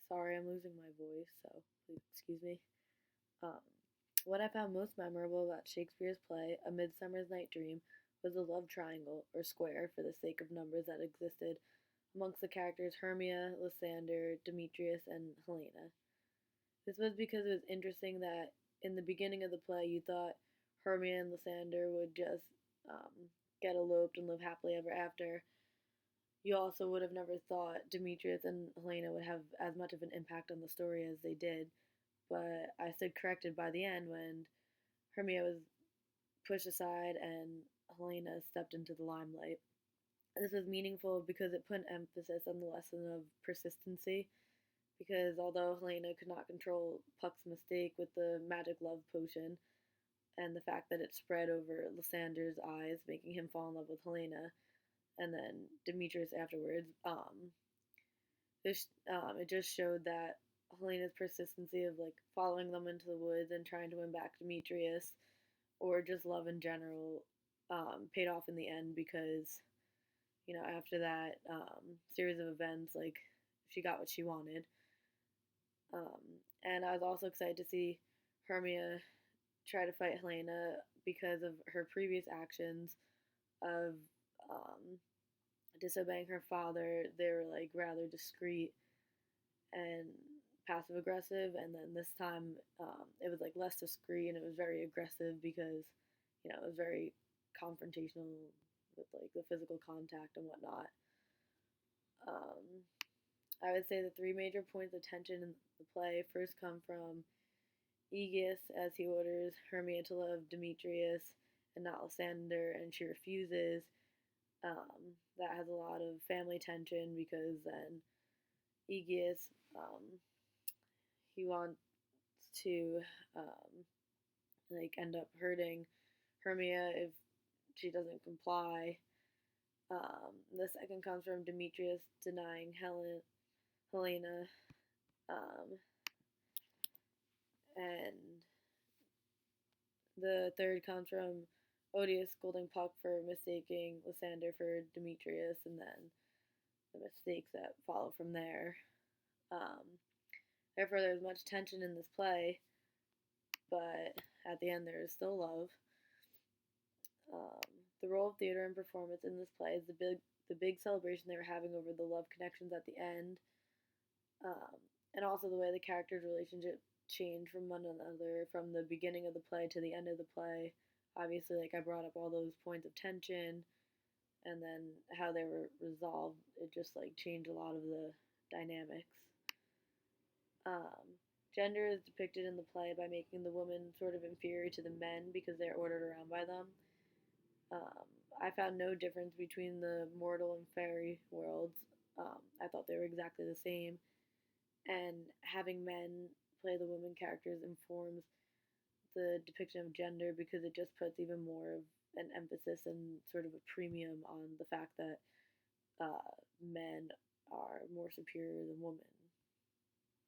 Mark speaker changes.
Speaker 1: Sorry, I'm losing my voice, so please excuse me. Um, what I found most memorable about Shakespeare's play, A Midsummer's Night Dream, was the love triangle, or square for the sake of numbers, that existed amongst the characters Hermia, Lysander, Demetrius, and Helena. This was because it was interesting that in the beginning of the play you thought Hermia and Lysander would just um, get eloped and live happily ever after. You also would have never thought Demetrius and Helena would have as much of an impact on the story as they did, but I stood corrected by the end when Hermia was pushed aside and Helena stepped into the limelight. This was meaningful because it put an emphasis on the lesson of persistency. Because although Helena could not control Puck's mistake with the magic love potion and the fact that it spread over Lysander's eyes, making him fall in love with Helena, and then Demetrius afterwards, it just showed that Helena's persistency of like following them into the woods and trying to win back Demetrius, or just love in general, paid off in the end because after that series of events, like she got what she wanted. And I was also excited to see Hermia try to fight Helena because of her previous actions of um, disobeying her father. They were like rather discreet and passive aggressive, and then this time it was like less discreet and it was very aggressive because it was very confrontational with like the physical contact and whatnot. Um, I would say the three major points of tension in the play first come from Aegeus as he orders Hermia to love Demetrius and not Lysander, and she refuses. That has a lot of family tension because then Aegeus he wants to like end up hurting Hermia if she doesn't comply. The second comes from Demetrius denying Helena, um, and the third comes from Odious scolding Puck for mistaking Lysander for Demetrius, and then the mistakes that follow from there. Um, Therefore, there's much tension in this play, but at the end, there is still love. The role of theater and performance in this play is the big celebration they were having over the love connections at the end, um, and also the way the characters' relationship changed from one another from the beginning of the play to the end of the play. Obviously, like I brought up all those points of tension, and then how they were resolved. It just like changed a lot of the dynamics. Um, Gender is depicted in the play by making the women sort of inferior to the men because they're ordered around by them. Um, I found no difference between the mortal and fairy worlds. I thought they were exactly the same. And having men play the women characters informs the depiction of gender because it just puts even more of an emphasis and sort of a premium on the fact that men are more superior than women.